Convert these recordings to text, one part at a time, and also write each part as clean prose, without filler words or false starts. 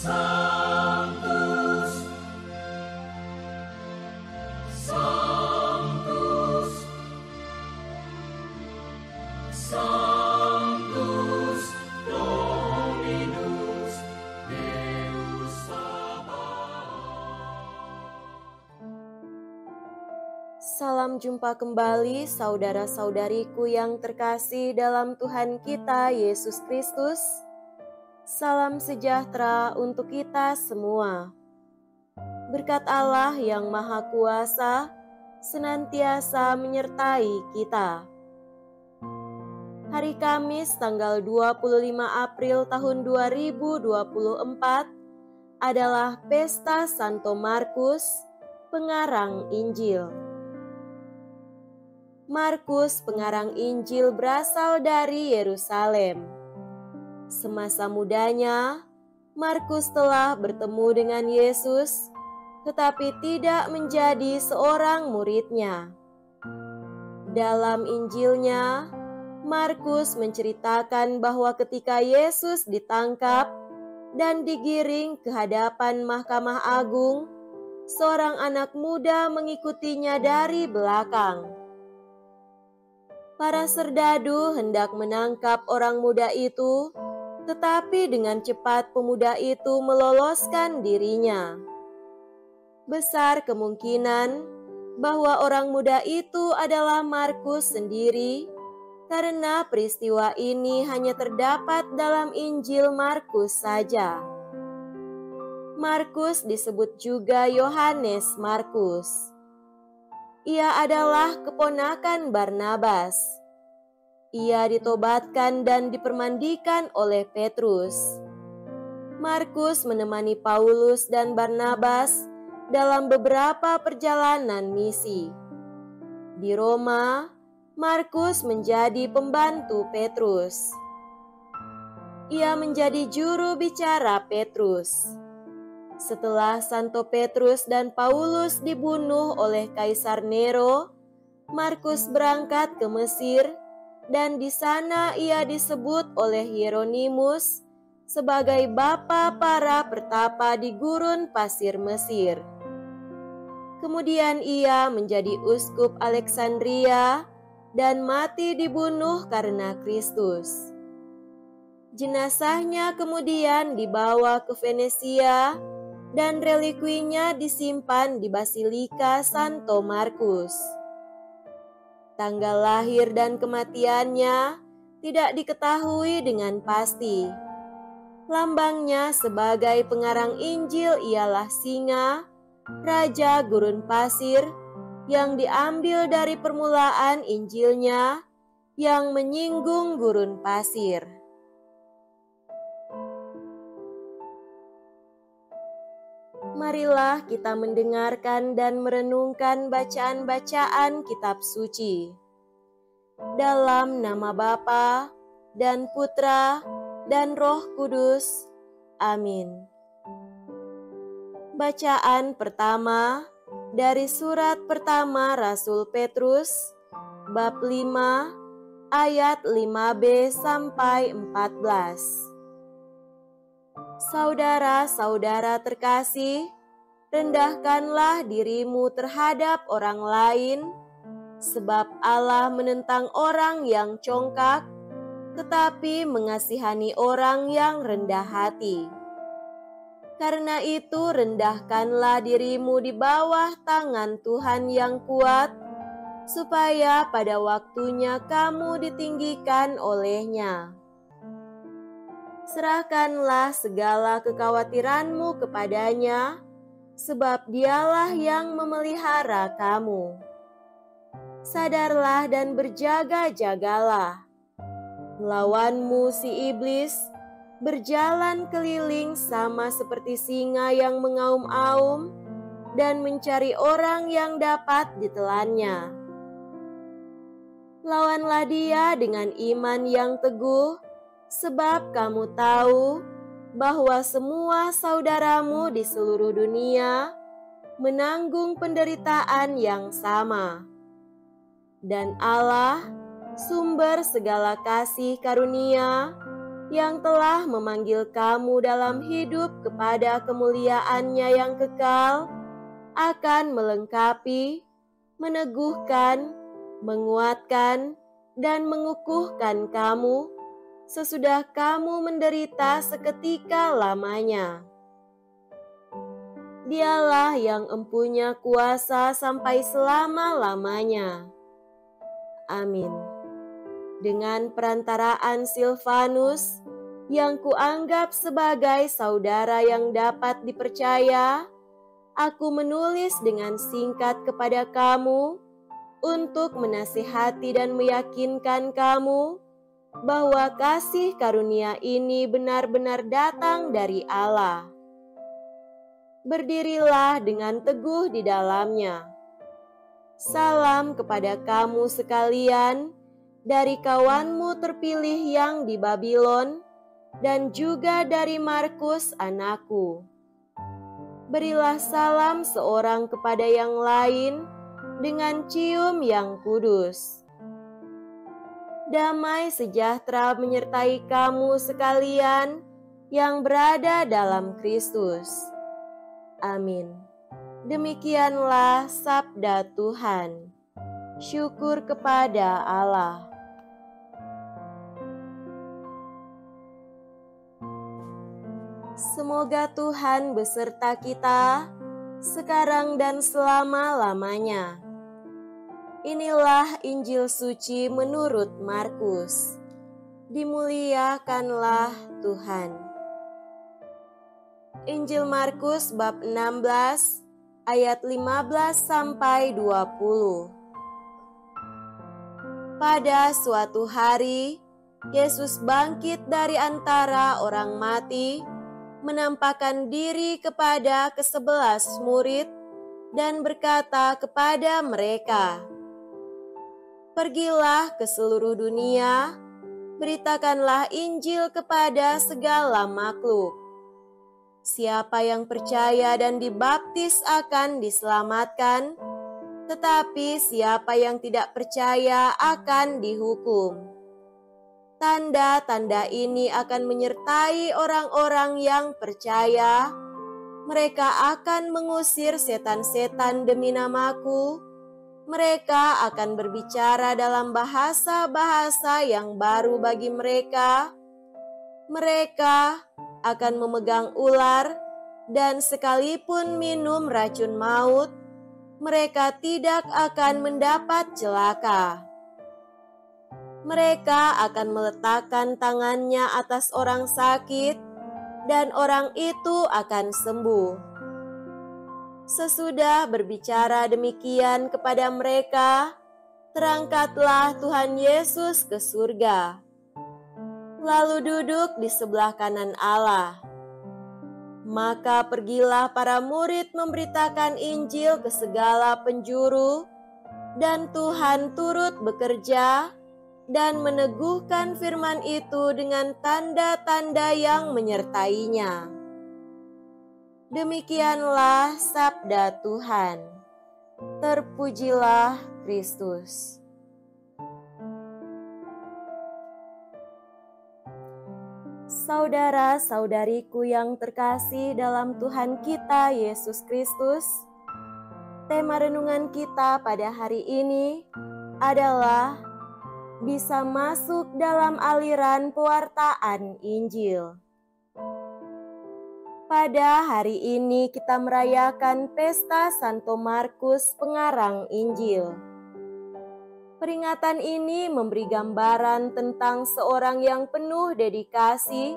Sanctus, Sanctus, Sanctus Dominus Deus Sabaoth. Salam jumpa kembali saudara-saudariku yang terkasih dalam Tuhan kita Yesus Kristus. Salam sejahtera untuk kita semua. Berkat Allah yang Maha Kuasa senantiasa menyertai kita. Hari Kamis tanggal 25 April tahun 2024 adalah Pesta Santo Markus, pengarang Injil. Markus, pengarang Injil, berasal dari Yerusalem. Semasa mudanya, Markus telah bertemu dengan Yesus, tetapi tidak menjadi seorang muridnya. Dalam Injilnya, Markus menceritakan bahwa ketika Yesus ditangkap dan digiring ke hadapan Mahkamah Agung, seorang anak muda mengikutinya dari belakang. Para serdadu hendak menangkap orang muda itu, tetapi dengan cepat pemuda itu meloloskan dirinya. Besar kemungkinan bahwa orang muda itu adalah Markus sendiri, karena peristiwa ini hanya terdapat dalam Injil Markus saja. Markus disebut juga Yohanes Markus. Ia adalah keponakan Barnabas. Ia ditobatkan dan dipermandikan oleh Petrus. Markus menemani Paulus dan Barnabas dalam beberapa perjalanan misi. Di Roma, Markus menjadi pembantu Petrus. Ia menjadi juru bicara Petrus. Setelah Santo Petrus dan Paulus dibunuh oleh Kaisar Nero, Markus berangkat ke Mesir, dan di sana ia disebut oleh Hieronymus sebagai bapa para pertapa di gurun pasir Mesir. Kemudian ia menjadi uskup Alexandria dan mati dibunuh karena Kristus. Jenazahnya kemudian dibawa ke Venesia dan relikuinya disimpan di Basilika Santo Markus. Tanggal lahir dan kematiannya tidak diketahui dengan pasti. Lambangnya sebagai pengarang Injil ialah singa, raja gurun pasir, yang diambil dari permulaan Injilnya yang menyinggung gurun pasir. Marilah kita mendengarkan dan merenungkan bacaan-bacaan kitab suci. Dalam nama Bapa dan Putra dan Roh Kudus. Amin. Bacaan pertama dari surat pertama Rasul Petrus, bab 5, ayat 5b sampai 14. Saudara-saudara terkasih, rendahkanlah dirimu terhadap orang lain, sebab Allah menentang orang yang congkak, tetapi mengasihani orang yang rendah hati. Karena itu rendahkanlah dirimu di bawah tangan Tuhan yang kuat, supaya pada waktunya kamu ditinggikan olehnya. Serahkanlah segala kekhawatiranmu kepadanya, sebab dialah yang memelihara kamu. Sadarlah dan berjaga-jagalah. Lawanmu si iblis berjalan keliling sama seperti singa yang mengaum-aum dan mencari orang yang dapat ditelannya. Lawanlah dia dengan iman yang teguh, sebab kamu tahu bahwa semua saudaramu di seluruh dunia menanggung penderitaan yang sama. Dan Allah, sumber segala kasih karunia, yang telah memanggil kamu dalam hidup kepada kemuliaan-Nya yang kekal, akan melengkapi, meneguhkan, menguatkan, dan mengukuhkan kamu sesudah kamu menderita seketika lamanya. Dialah yang empunya kuasa sampai selama-lamanya. Amin. Dengan perantaraan Silvanus, yang kuanggap sebagai saudara yang dapat dipercaya, aku menulis dengan singkat kepada kamu untuk menasihati dan meyakinkan kamu bahwa kasih karunia ini benar-benar datang dari Allah. Berdirilah dengan teguh di dalamnya. Salam kepada kamu sekalian dari kawanmu terpilih yang di Babylon dan juga dari Markus anakku. Berilah salam seorang kepada yang lain dengan cium yang kudus. Damai sejahtera menyertai kamu sekalian yang berada dalam Kristus. Amin. Demikianlah sabda Tuhan. Syukur kepada Allah. Semoga Tuhan beserta kita sekarang dan selama-lamanya. Inilah Injil suci menurut Markus. Dimuliakanlah Tuhan. Injil Markus bab 16 ayat 15 sampai 20. Pada suatu hari, Yesus bangkit dari antara orang mati, menampakkan diri kepada ke-11 murid dan berkata kepada mereka, "Pergilah ke seluruh dunia, beritakanlah Injil kepada segala makhluk. Siapa yang percaya dan dibaptis akan diselamatkan, tetapi siapa yang tidak percaya akan dihukum. Tanda-tanda ini akan menyertai orang-orang yang percaya. Mereka akan mengusir setan-setan demi namaku. Mereka akan berbicara dalam bahasa-bahasa yang baru bagi mereka. Mereka akan memegang ular, dan sekalipun minum racun maut, mereka tidak akan mendapat celaka. Mereka akan meletakkan tangannya atas orang sakit, dan orang itu akan sembuh." Sesudah berbicara demikian kepada mereka, terangkatlah Tuhan Yesus ke surga, lalu duduk di sebelah kanan Allah. Maka pergilah para murid memberitakan Injil ke segala penjuru, dan Tuhan turut bekerja dan meneguhkan firman itu dengan tanda-tanda yang menyertainya. Demikianlah sabda Tuhan. Terpujilah Kristus. Saudara-saudariku yang terkasih dalam Tuhan kita Yesus Kristus, tema renungan kita pada hari ini adalah bisa masuk dalam aliran pewartaan Injil. Pada hari ini kita merayakan pesta Santo Markus pengarang Injil. Peringatan ini memberi gambaran tentang seorang yang penuh dedikasi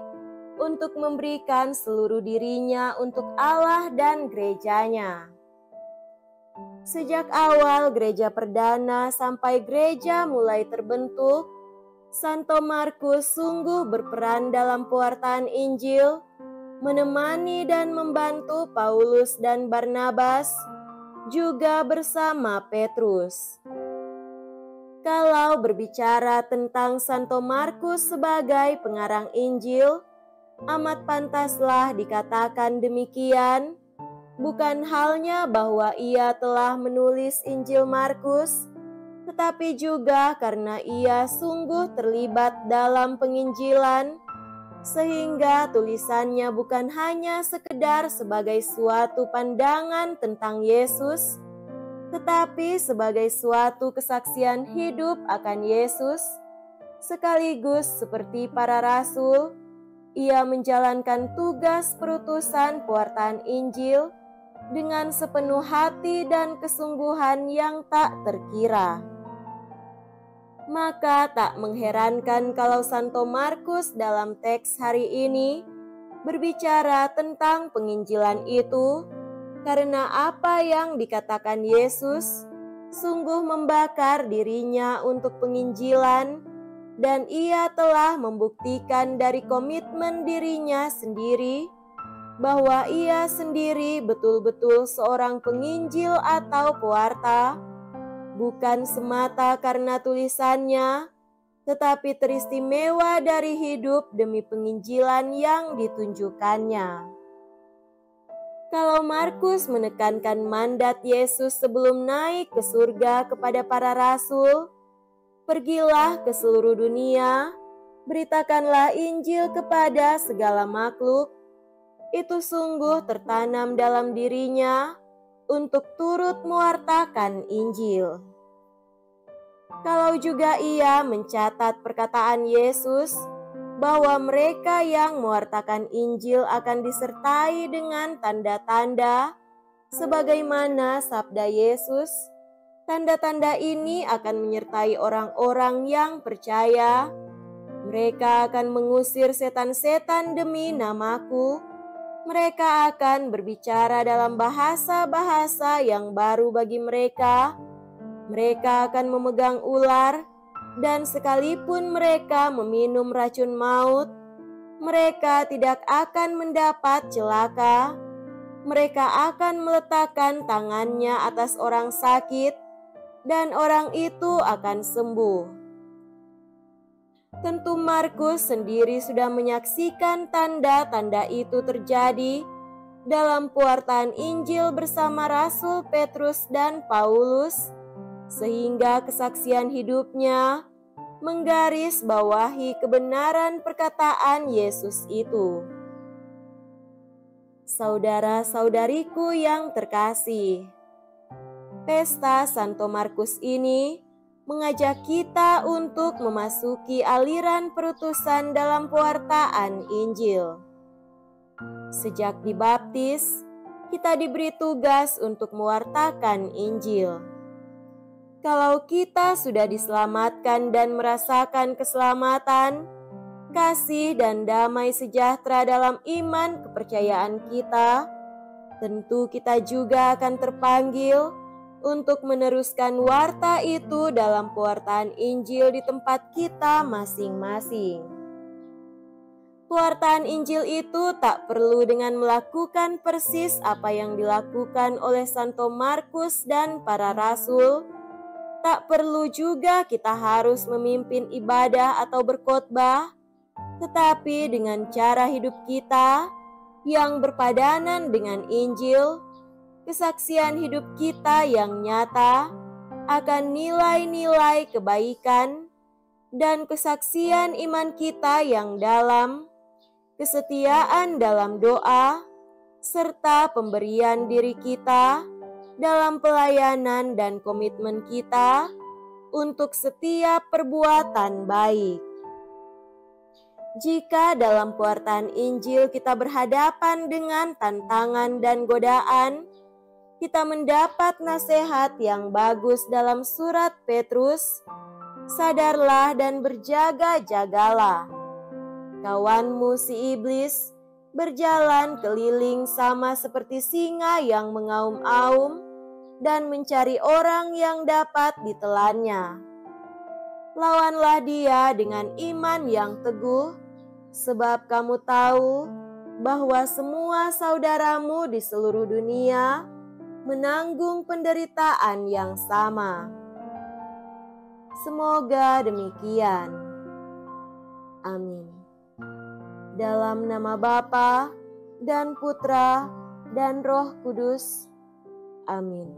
untuk memberikan seluruh dirinya untuk Allah dan gerejanya. Sejak awal gereja perdana sampai gereja mulai terbentuk, Santo Markus sungguh berperan dalam pewartaan Injil, menemani dan membantu Paulus dan Barnabas, juga bersama Petrus. Kalau berbicara tentang Santo Markus sebagai pengarang Injil, amat pantaslah dikatakan demikian, bukan halnya bahwa ia telah menulis Injil Markus, tetapi juga karena ia sungguh terlibat dalam penginjilan sehingga tulisannya bukan hanya sekedar sebagai suatu pandangan tentang Yesus, tetapi sebagai suatu kesaksian hidup akan Yesus. Sekaligus seperti para rasul, ia menjalankan tugas perutusan pewartaan Injil dengan sepenuh hati dan kesungguhan yang tak terkira. Maka tak mengherankan kalau Santo Markus dalam teks hari ini berbicara tentang penginjilan itu, karena apa yang dikatakan Yesus sungguh membakar dirinya untuk penginjilan, dan ia telah membuktikan dari komitmen dirinya sendiri bahwa ia sendiri betul-betul seorang penginjil atau pewarta, bukan semata karena tulisannya, tetapi teristimewa dari hidup demi penginjilan yang ditunjukkannya. Kalau Markus menekankan mandat Yesus sebelum naik ke surga kepada para rasul, "Pergilah ke seluruh dunia, beritakanlah Injil kepada segala makhluk," itu sungguh tertanam dalam dirinya untuk turut mewartakan Injil. Kalau juga ia mencatat perkataan Yesus bahwa mereka yang mewartakan Injil akan disertai dengan tanda-tanda, sebagaimana sabda Yesus, "Tanda-tanda ini akan menyertai orang-orang yang percaya. Mereka akan mengusir setan-setan demi namaku. Mereka akan berbicara dalam bahasa-bahasa yang baru bagi mereka. Mereka akan memegang ular, dan sekalipun mereka meminum racun maut, mereka tidak akan mendapat celaka. Mereka akan meletakkan tangannya atas orang sakit, dan orang itu akan sembuh." Tentu Markus sendiri sudah menyaksikan tanda-tanda itu terjadi dalam pewartaan Injil bersama Rasul Petrus dan Paulus, sehingga kesaksian hidupnya menggarisbawahi kebenaran perkataan Yesus itu. Saudara-saudariku yang terkasih, pesta Santo Markus ini mengajak kita untuk memasuki aliran perutusan dalam pewartaan Injil. Sejak dibaptis, kita diberi tugas untuk mewartakan Injil. Kalau kita sudah diselamatkan dan merasakan keselamatan, kasih dan damai sejahtera dalam iman kepercayaan kita, tentu kita juga akan terpanggil untuk meneruskan warta itu dalam pewartaan Injil di tempat kita masing-masing. Pewartaan Injil itu tak perlu dengan melakukan persis apa yang dilakukan oleh Santo Markus dan para rasul. Tak perlu juga kita harus memimpin ibadah atau berkhotbah, tetapi dengan cara hidup kita yang berpadanan dengan Injil, kesaksian hidup kita yang nyata akan nilai-nilai kebaikan, dan kesaksian iman kita yang dalam, kesetiaan dalam doa, serta pemberian diri kita dalam pelayanan dan komitmen kita untuk setiap perbuatan baik. Jika dalam pewartaan Injil kita berhadapan dengan tantangan dan godaan, kita mendapat nasihat yang bagus dalam surat Petrus, "Sadarlah dan berjaga-jagalah. Kawanmu si iblis berjalan keliling sama seperti singa yang mengaum-aum dan mencari orang yang dapat ditelannya. Lawanlah dia dengan iman yang teguh, sebab kamu tahu bahwa semua saudaramu di seluruh dunia menanggung penderitaan yang sama." Semoga demikian. Amin. Dalam nama Bapa dan Putra dan Roh Kudus. Amin.